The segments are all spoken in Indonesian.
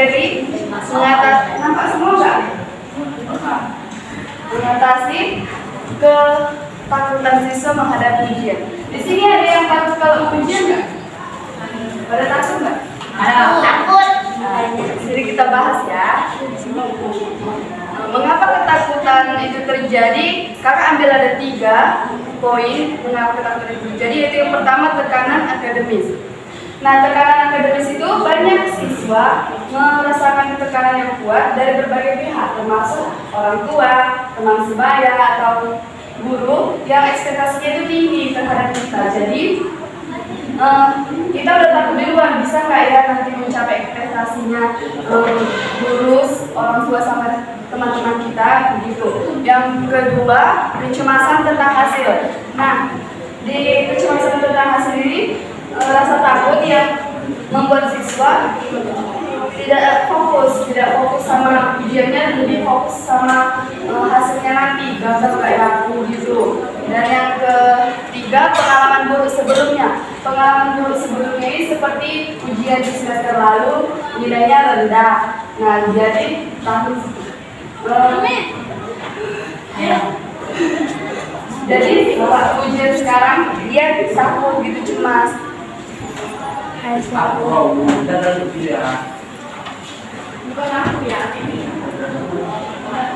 materi nampak semua nggak? Mengatasi ketakutan siswa menghadapi ujian. Di sini ada yang takut kalau ujian nggak? Pada takut nggak? Takut. Jadi kita bahas ya. Mengapa ketakutan itu terjadi? Kakak ambil ada 3 poin mengapa ketakutan itu terjadi. Yaitu yang pertama, tekanan akademis. Nah, tekanan akademis itu banyak siswa merasakan tekanan yang kuat dari berbagai pihak, termasuk orang tua, teman sebaya, atau guru yang ekspektasinya itu tinggi terhadap kita. Jadi kita udah takut duluan, bisa nggak ya nanti mencapai ekspektasinya lulus, orang tua sama teman-teman kita begitu. Yang kedua, kecemasan tentang hasil. Nah, di kecemasan tentang hasil ini rasa takut yang membuat siswa tidak fokus sama ujiannya, lebih fokus sama hasilnya nanti, gambar kayak aku gitu. Dan yang ketiga, pengalaman buruk sebelumnya. Pengalaman buruk sebelumnya ini seperti ujian di semester lalu nilainya rendah. Nah, jadi jadi waktu ujian sekarang dia takut gitu, cemas. Bukan aku ya.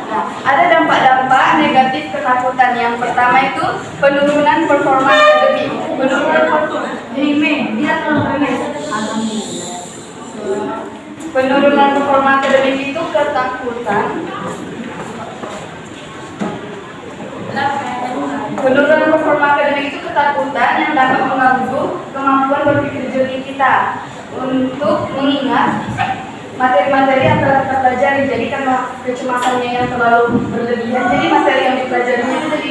Nah, ada dampak-dampak negatif ketakutan. Yang pertama itu penurunan performa akademik. Penurunan performa akademik itu ketakutan. Penurunan performa akademik itu ketakutan yang dapat mengganggu kemampuan berpikir jernih kita untuk mengingat materi-materi yang telah kita pelajari. Jadi karena kecemasannya yang terlalu berlebihan, jadi materi yang dipelajarinya itu jadi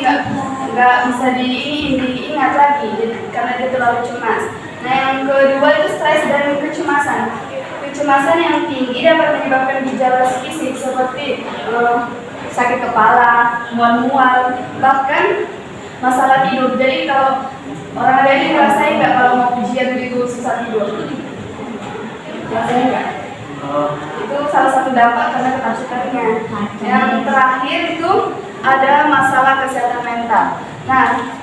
nggak bisa diingat lagi, jadi, karena dia terlalu cemas. Nah, yang kedua itu stres dan kecemasan. Kecemasan yang tinggi dapat menyebabkan gejala fisik seperti sakit kepala, mual-mual, bahkan masalah tidur. Jadi kalau orang lain ini ngerasain nggak kalau mau ujian gitu susah tidur? Ngerasain nggak? Itu salah satu dampak karena ketakutannya. Yang terakhir itu ada masalah kesehatan mental. Nah,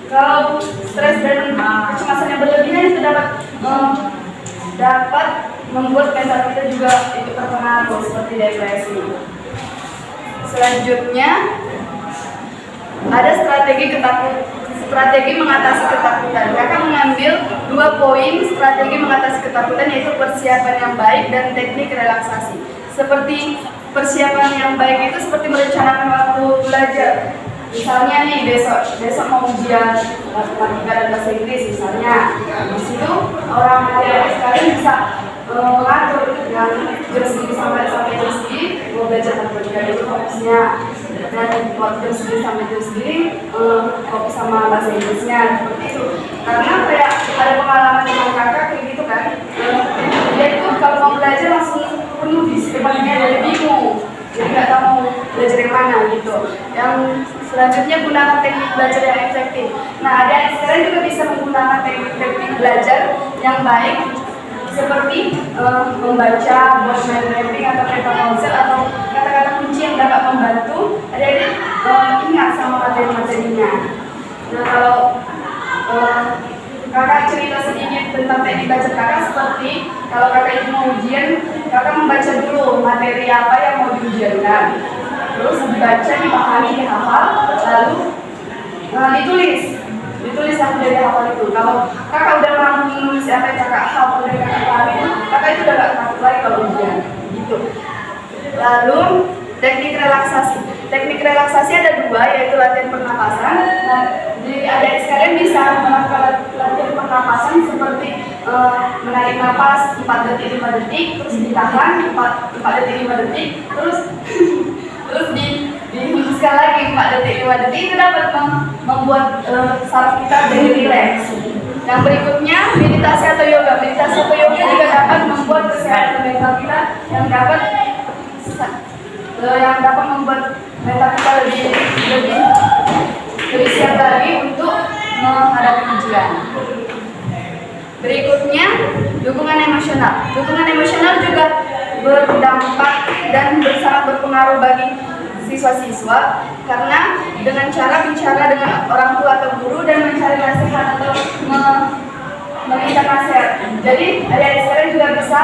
kalau stres dan kecemasan yang berlebihan itu dapat membuat mental kita juga ikut terpengaruh seperti depresi. Selanjutnya ada strategi mengatasi ketakutan. Kakak mengambil 2 poin strategi mengatasi ketakutan, yaitu persiapan yang baik dan teknik relaksasi. Seperti persiapan yang baik itu seperti merencanakan waktu belajar. Misalnya nih besok mau ujian matematika dan bahasa Inggris misalnya. Di situ orang sekalian bisa mengatur yang jam segini sampai jam segini mau belajar matematika itu fokusnya, dan waktu jam segini sampai jam segini fokus sama bahasa Inggrisnya, seperti itu. Karena kayak ada pengalaman dengan kakak kayak gitu kan, dia itu kalau mau belajar langsung penuh di depannya, jadi bingung, jadi nggak tahu mau belajar yang mana gitu. Yang selanjutnya, gunakan teknik belajar yang efektif. Nah, adik-adik sekarang juga bisa menggunakan teknik belajar yang baik, seperti membaca, buat mind mapping atau peta ponsel, atau kata-kata kunci yang dapat membantu adik-adik ingat sama materi-materinya. Nah, kalau kakak cerita sedikit tentang teknik belajar kakak, seperti kalau kakak itu mau ujian, kakak membaca dulu materi apa yang mau diujiankan, terus dibaca, dipahami, dihafal, lalu ditulis apa dari hafal itu. Kalau kakak udah mampu menulis apa yang kakak hafal dari kakak pahami, kakak itu udah gak takut lagi kalau ujian gitu. Lalu teknik relaksasi. Teknik relaksasi ada 2, yaitu latihan pernapasan. Nah, jadi adik sekalian bisa melakukan latihan pernapasan seperti menarik napas 4 detik 5 detik, terus ditahan 4 detik 5 detik, terus dihembuskan lagi 4 detik 5 detik. Itu dapat membuat saraf kita jadi rileks. Yang berikutnya, meditasi atau yoga. Meditasi atau yoga juga dapat membuat kesehatan mental kita yang dapat membuat mental kita lebih siap lagi untuk menghadapi ujian. Berikutnya, dukungan emosional. Dukungan emosional juga berdampak dan sangat berpengaruh bagi siswa-siswa karena dengan cara bicara dengan orang tua atau guru dan mencari nasihat atau meminta nasihat. Jadi adik-adik sekalian juga bisa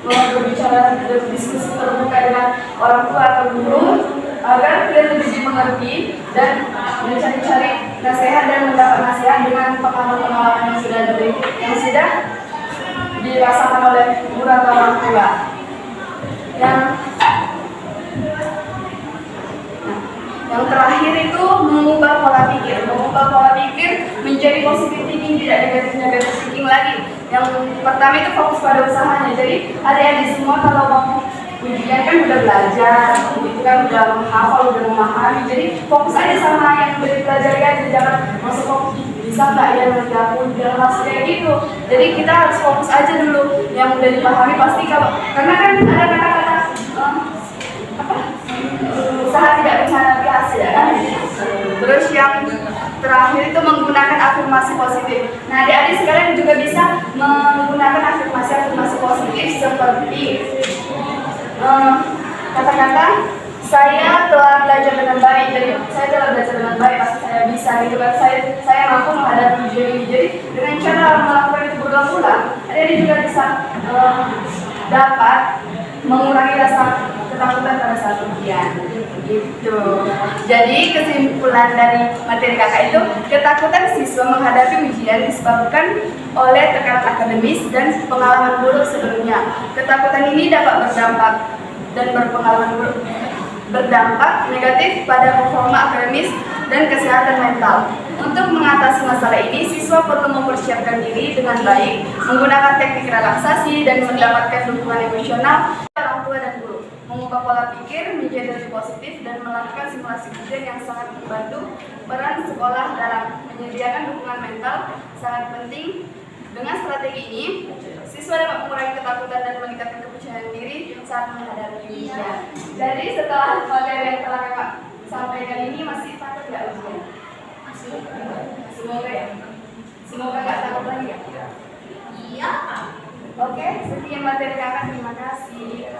berbicara, berdiskusi terbuka dengan orang tua atau guru agar kalian lebih dimengerti dan mencari nasihat dan mendapat nasihat dengan pengalaman-pengalaman yang sudah dirasakan oleh guru atau orang tua. Yang terakhir itu mengubah pola pikir. Mengubah pola pikir menjadi positive thinking, tidak negative thinking lagi. Yang pertama itu fokus pada usahanya. Jadi adik-adik semua kalau mau ujian kan udah belajar, itu kan udah menghafal, udah memahami. Jadi fokus aja sama yang udah dipelajari aja, jangan masuk fokus bisa nggak ya nanti aku jangan langsung kayak gitu. Jadi kita harus fokus aja dulu yang udah dipahami pasti karena kan ada kata-kata usaha tidak mengkhianati hasil ya kan. Terus yang terakhir itu menggunakan afirmasi positif. Nah adik-adik sekalian juga bisa menggunakan afirmasi positif seperti kata-kata saya telah belajar dengan baik. Jadi saya telah belajar dengan baik, pasti saya bisa gitu kan. Saya mampu menghadapi ujian ini. Jadi dengan cara melakukan itu berulang-ulang, adik-adik juga bisa dapat mengurangi rasa ketakutan pada saat ujian. Gitu. Jadi kesimpulan dari materi kakak itu, ketakutan siswa menghadapi ujian disebabkan oleh tekanan akademis dan pengalaman buruk sebelumnya. Ketakutan ini dapat berdampak negatif pada performa akademis dan kesehatan mental. Untuk mengatasi masalah ini, siswa perlu mempersiapkan diri dengan baik, menggunakan teknik relaksasi dan mendapatkan dukungan emosional orang tua dan guru. Mengubah pola pikir menjadi lebih positif dan melakukan simulasi ujian yang sangat membantu. Peran sekolah dalam menyediakan dukungan mental sangat penting. Dengan strategi ini, siswa dapat mengurangi ketakutan dan meningkatkan kepercayaan diri saat menghadapi ujian. Jadi setelah materi yang telah kakak sampaikan ini, masih takut nggak ujian? Semoga nggak takut lagi ya? Iya. Oke, sekian materi kakak. Terima kasih.